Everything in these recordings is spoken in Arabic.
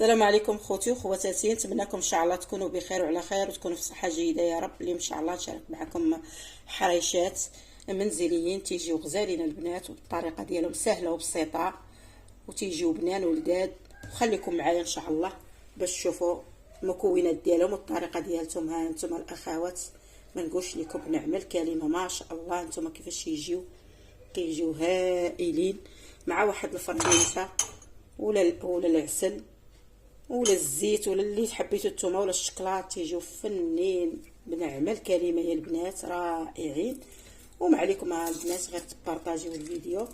السلام عليكم خوتي وخواتاتي، نتمنىكم ان شاء الله تكونوا بخير وعلى خير وتكونوا في صحه جيده يا رب. اليوم ان شاء الله نشارك معكم حريشات منزليين تيجيو غزالين البنات، والطريقه ديالهم سهله وبسيطه وتيجيو بنان ولداد. وخليكم معايا ان شاء الله باش تشوفوا المكونات ديالهم والطريقه ديالتهم. ها انتم الاخوات، ما نقولش لكم نعمل كلمه ما شاء الله. انتم كيفاش كيجيو هائلين مع واحد الفرينه ولا العسل ولا الزيت ولا اللي حبيتو الثومه ولا الشكلاط، تيجيو فنين بنعمل كلمه يا البنات رائعين. وما عليكم البنات غير تبارطاجيو الفيديو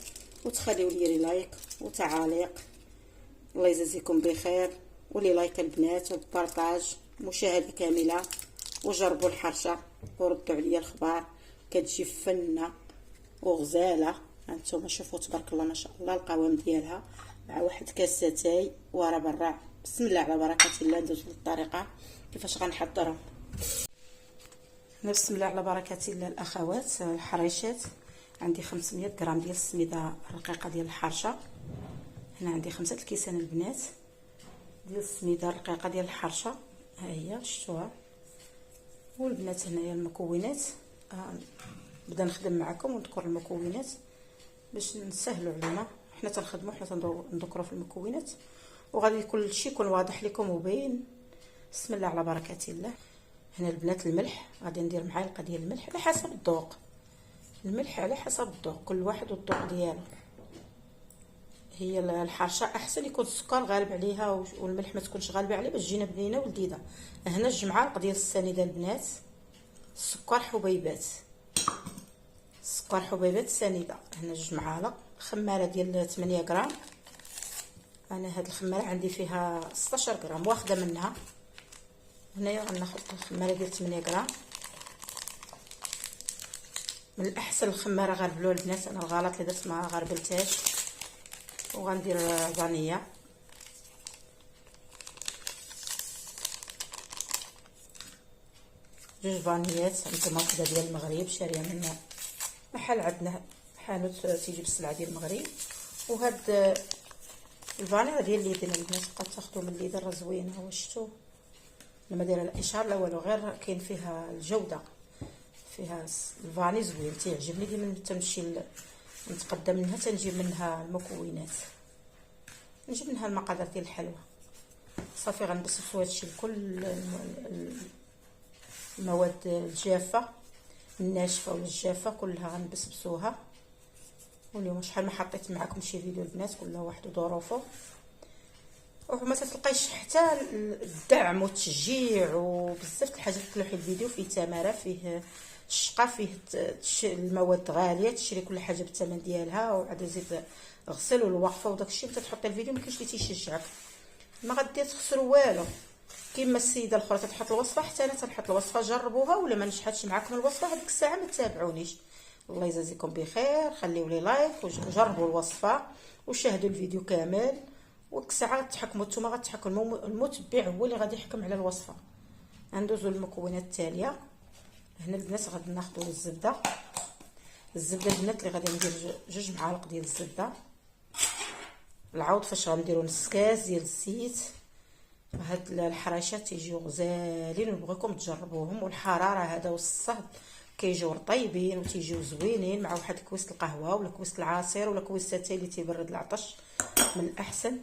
وتخليو لي لايك وتعاليق، الله يجازيكم بخير. ولي لايك البنات وبارطاج مشاهده كامله، وجربوا الحرشه وردوا عليا الخبار، كتجي فنه وغزاله. هانتوما شوفوا تبارك الله ما شاء الله القوام ديالها، مع واحد كاس اتاي ورا برا. بسم الله على بركه الله. ندوز للطريقه كيفاش غنحضرهم. بسم الله على بركه الله الاخوات. الحريشات عندي 500 غرام ديال السميده الرقيقه ديال الحرشه. هنا عندي 5 الكيسان البنات ديال السميده الرقيقه ديال الحرشه، ها هي شفتوها. والبنات هنايا المكونات، نبدا نخدم معكم ونذكر المكونات باش نسهلوا علينا حنا تنخدموا، حنا تنذكروا في المكونات وغادي كل شيء يكون واضح لكم وباين. بسم الله على بركه الله. هنا البنات الملح غادي ندير معلقه ديال الملح على حسب الذوق، الملح على حسب الذوق، كل واحد والذوق ديالو. هي الحرشه احسن يكون السكر غالب عليها والملح ما تكونش غالبه عليه باش تجينا بنينه ولذيذه. هنا 2 معالق ديال السنيده البنات، السكر حبيبات، السكر حبيبات سنيده. هنا 2 معالق. خماره ديال 8 غرام. انا هاد الخماره عندي فيها 16 غرام واخده منها. هنايا غناخذ الخماره ديال 8 غرام. من الاحسن الخماره غربلوها البنات، انا الغلط اللي درت ما غربلتهاش. وغندير فانيليا، جوج فانيات. هانتوما وحده ديال المغرب شاريه من محل عندنا حانوت تيجي بالسلعه ديال المغرب. وهاد الفانيلا ديال اليدين البنات بقات تاخذوا من اليد راه زوينه. هو شفتوا لما دايره الاشهار لا والو، غير كاين فيها الجوده، فيها الفاني زوين تيعجبني. ديما تمشي نتقدم منها تنجيب منها المكونات، نجيب منها المقادير ديال الحلوى. صافي غنبسطوا هادشي لكل المواد الجافه الناشفه ولا الجافه كلها غنبسبسوها. واليوم شحال ما حطيت معكم شي فيديو البنات، كل واحد وظروفه. وما تلقايش حتى الدعم والتشجيع وبزاف الحاجات تلوحي الفيديو فيه تماره، فيه الشقه، فيه المواد غاليه، تشري كل حاجه بالثمن ديالها وعاد زيد غسل والوقفه وداكشي. متى تحطي الفيديو ما كاينش اللي تيشجعك، ما غادي تخسروا والو. كيما السيده الاخرى تحط الوصفه حتى انا تنحط الوصفه، جربوها ولا ما نجحتش معكم الوصفه هذيك الساعه ما تتابعونيش. الله يجازيكم بخير، خليوا لي لايك وجربوا الوصفه وشاهدوا الفيديو كامل. وديك الساعه تحكموا نتوما، غتحكموا المتبع هو اللي غادي يحكم على الوصفه. غندوزوا للمكونات التاليه. هنا البنات غادي ناخذوا الزبده. الزبده البنات اللي غادي ندير 2 معالق ديال الزبده. العوض فاش غنديروا نص كاس ديال الزيت. هاد الحراشات تيجيو غزالين ونبغيكم تجربوهم. والحراره هذا والصهد كيجيو طيبين وتيجيو زوينين مع واحد كويس القهوه ولا كويس العصير ولا كويس اتاي اللي تيبرد العطش، من الاحسن.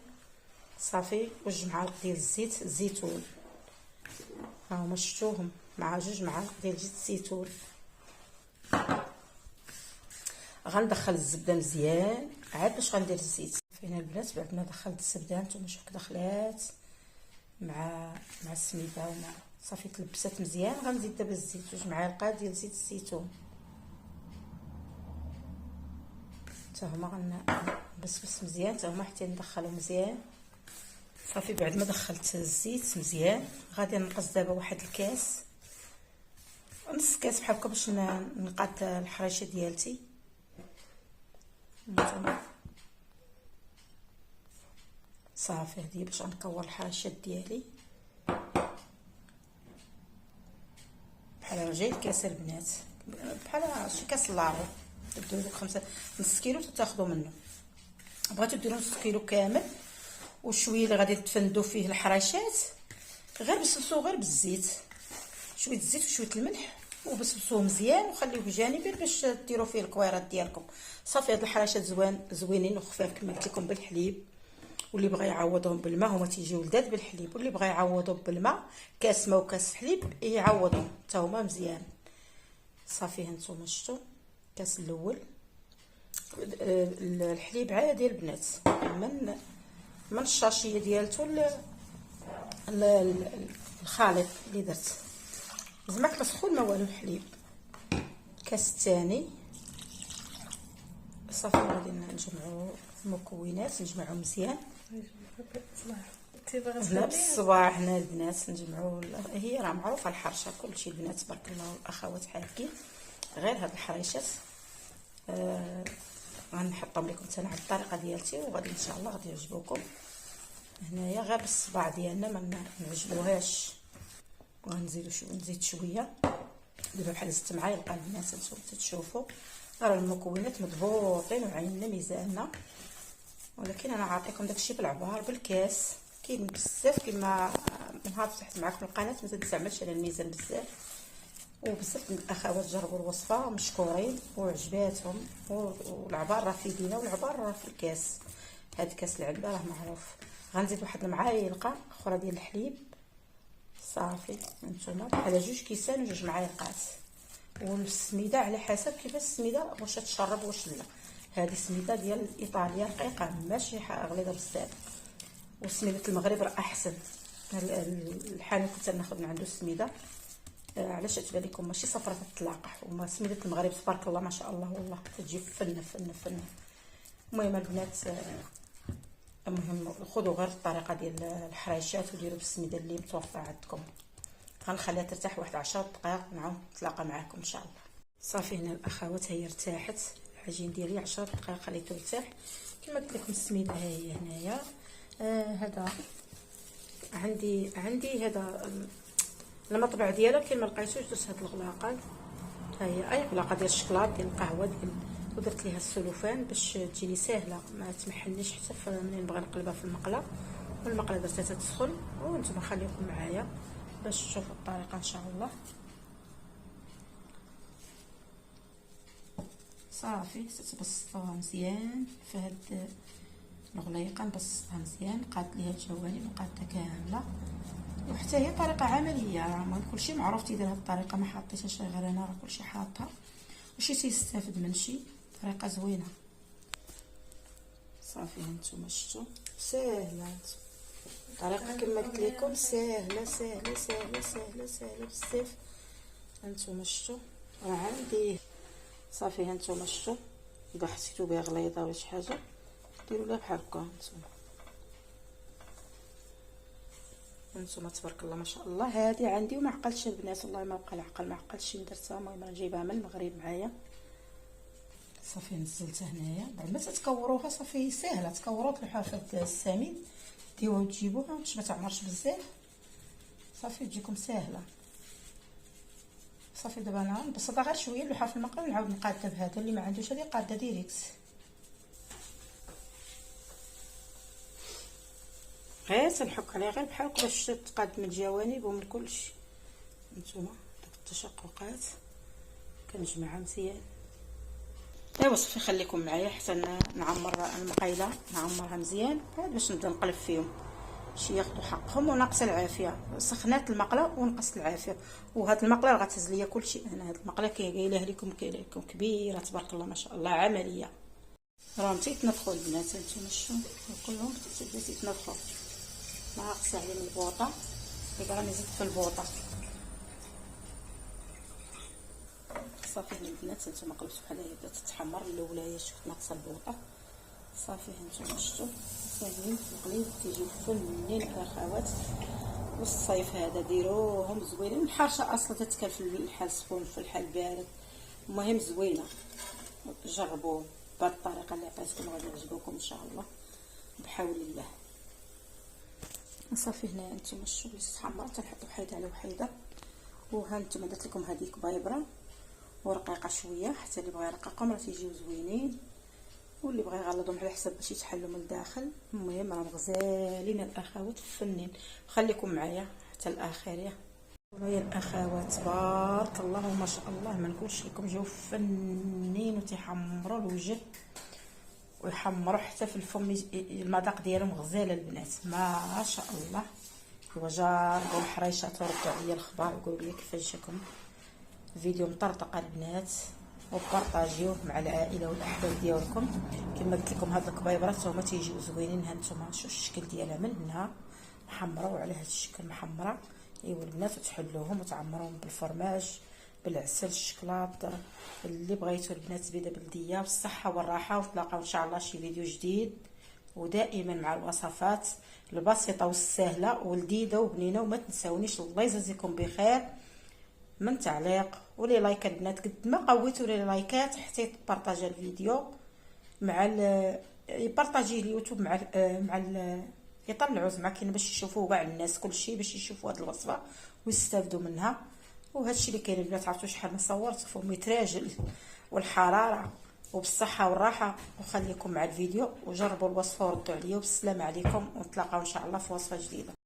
صافي 2 معالق ديال الزيت الزيتون، ها هما شفتوهم، مع 2 معالق ديال زيت الزيتون. غندخل الزبده مزيان عاد باش غندير الزيت. هنا البنات بعد ما دخلت الزبده نتوما شوف دخلات مع السميده ومع صافي تلبست مزيان. غنزيد دابا الزيت 2 معالق ديال زيت الزيتون حتى هما غنبسبس مزيان حتى هما حتى ندخلهم مزيان. صافي بعد ما دخلت الزيت مزيان غادي نقص دابا واحد الكاس، نص كاس بحال هكا باش نقاد الحريشه ديالتي. صافي هذه باش غنكور الحريشات ديالي بحال رجعي الكاس البنات، بحال شي كاس لارو. ديروا 5 نص كيلو تاخذوا منه. بغيتو ديروا نص كيلو كامل وشويه اللي غادي تفندوا فيه الحراشات، غير بسبسوه غير بالزيت، شويه الزيت وشويه الملح، وبسبسوه مزيان وخليوه بجانب باش ديروا فيه الكويرات ديالكم. صافي هاد الحراشات زوينين وخفاف كما قلت لكم بالحليب. واللي بغى يعوضهم بالماء هما تيجيو لذاذ بالحليب، واللي بغى يعوضهم بالماء كاس ماء وكاس حليب يعوضهم حتى هما مزيان. صافي هانتوما شفتوا الكاس الاول الحليب عادي البنات من الشاشيه ديالته الخليط اللي درت زعما مسخون ما والو الحليب. الكاس الثاني صافي غادي نجمعوا المكونات نجمعهم مزيان. هنا بالصباح هنا البنات نجمعوا، هي راه معروفه الحرشه كلشي البنات تبارك الله والاخوات حاكين. غير هاد الحريشات غنحطهم لكم حتى انا على الطريقه ديالتي وغادي ان شاء الله غادي يعجبوكم. هنايا غير بالصباع ديالنا ما نعجبوهاش، وغنزيدوا نزيد شويه دابا بحال زدت معايا البنات نتوما تشوفوا راه المكونات مضبوطين وعيننا ميزاننا. ولكن انا عاطيكم داكشي بالعبار بالكاس كاين بزاف كما نهار فتحت معكم القناه ما تزعملش على الميزان بزاف، وبزاف من الاخوات جربوا الوصفه مشكورين وعجباتهم. والعبار راه في يدينا والعبار راه في الكاس. هاد كاس العلبه راه معروف. غنزيد واحد المعالقه اخرى ديال الحليب. صافي هانتوما بحال جوج كيسان وجوج معالقات. والسميده على حسب كيفاش السميده واش تشرب واش لا. هذه سميده ديال ايطاليا رقيقه ماشي غليظه بزاف، وسميده المغرب راه احسن. الحانوت كنت ناخذ من عنده السميده علاش تبان لكم ماشي صفرة تتلاقح. وما سميده المغرب تبارك الله ما شاء الله والله تجي فنه فنه فنه. المهم البنات المهم خذوا غير الطريقه ديال الحريشات وديروا بالسميده اللي متوفره عندكم. غنخليها ترتاح واحد 10 دقائق ونعاود نتلاقى معكم ان شاء الله. صافي هنا الاخوات هي ارتاحت العجين ديالي 10 دقائق خليته يرتاح كما قلت لكم. السميده ها هي هنايا. هذا عندي هذا المطبع ديالها كاين ما لقيتوش درت هاد الغلاقه. ها هي اي غلاقه ديال الشكلاط ديال القهوه ديال ودرت ليها السلوفان باش تجيني ساهله ما تمحلنيش حتى ملي نبغي نقلبها في المقله. والمقله درتها تسخن وانتم خليكم معايا باش تشوفوا الطريقه ان شاء الله. صافي تبسطوها مزيان في هاد الغليقه نبسطها مزيان قاد ليها الجوانب وقادتها كامله. وحتى هي طريقه عمليه راه كلشي معروف تيدير هاد الطريقه ما حطيتهاش غير انا راه كلشي حاطها وشي تيستافد من شي طريقه زوينه. صافي هانتوما شفتوا ساهله الطريقه كما قلت لكم ساهله ساهله ساهله ساهله ساهله بزاف. هانتوما شفتوا راه عندي. صافي هانتوما شفتوا اذا حسيتوا بها غليظه ولا شي حاجه ديروا لها بحال هكا. هانتوما تبارك الله ما شاء الله. هذه عندي وما عقلتش البنات والله ما بقى العقل ما عقلتش درتها. المهم راه جايبها من المغرب معايا. صافي نزلتها هنايا بعد ما تتكوروها صافي ساهله تكوروا تلوحوها في السميد ديوها وتجيبوها باش ما تعمرش بزاف. صافي تجيكم ساهله. صافي دابا انا نبسطها غير شويه نلوحها في المقله ونعاود نقادها بهذا. اللي ما عندوش هذه قاده ديريكت غير تنحك عليها غير بحال هكا باش تقاد من الجوانب ومن كلشي. نتوما داك التشققات كنجمعها مزيان. ايوا صافي خليكم معايا حتى نعمر المقيله نعمرها مزيان عاد باش نبدا نقلب فيهم باش ياخذوا حقهم. وناقص العافيه سخنات المقله ونقصت العافيه. وهاد المقله راه غتهز ليا كلشي. انا هاد المقله قايلها لكم كبيره تبارك الله ما شاء الله عمليه. راهم تيتنفخوا البنات هانتوما شوفوا كلهم تيتنفخوا. ناقصه عليهم البوطه دابا راني زدت في البوطه. صافي البنات هانتوما قلبتو بحال هكا بدات تتحمر. الاولى شفت ناقصه البوطه. صافي هانتوما شفتوا ساهلين في القليب تيجيو فنين الاخوات. والصيف هذا ديروهم زوينين. الحرشه اصلا تتكال في الحال سخون في الحال بارد. المهم زوينه جربوه بهذه الطريقه اللي عطيتكم غادي يعجبكم ان شاء الله بحول الله. صافي هنا انتم شوفوا اللي تحمر تنحط وحيده على وحيده. وها انتم درت لكم هذيك بايبره ورقيقه شويه حتى اللي بغى يرققهم راه تيجيو زوينين. واللي بغى يغلضهم على حسب باش يتحلوا من الداخل. المهم راهم غزالين الاخوات فنين، خليكم معايا حتى الاخر. يا الاخوات تبارك الله وما شاء الله، ما نقولش لكم جاو فنين وتيحمروا الوجه ويحمروا حتى في الفم، المذاق ديالهم غزاله البنات ما شاء الله. وجاربوا الحريشات وردوا عليا الخبار وقولوا لي كيفاش جاكم الفيديو مطرطق البنات، وبارطاجيوه مع العائله والاحباب ديالكم. كما قلت لكم هاد الكبيبرات هما تيجيو زوينين. هانتوما شوفوا الشكل ديالها من هنا محمره وعلى هاد الشكل محمره. ايوا البنات تحلوهم وتعمروهم بالفرماج بالعسل الشكلاط اللي بغيتو البنات، زبيده بلديه بالصحه والراحه. وتلاقاو ان شاء الله شي فيديو جديد، ودائما مع الوصفات البسيطه والسهله ولذيذه وبنينه. وما تنساونيش الله يجازيكم بخير من تعليق ولي لايكات البنات، قد ما قويتوا لي لايكات حتى يبارطاجا الفيديو مع يبارطاجي اليوتيوب مع يطلعوا زعما كاين باش يشوفوا كاع الناس كلشي باش يشوفوا هذه الوصفه ويستافدوا منها. وهذا الشيء اللي كاين البنات عرفتوا شحال ما صورت فم يتراجل والحراره وبالصحه والراحه. وخليكم مع الفيديو وجربوا الوصفه وردوا عليا، وبالسلامه عليكم، ونتلاقاو ان شاء الله في وصفه جديده.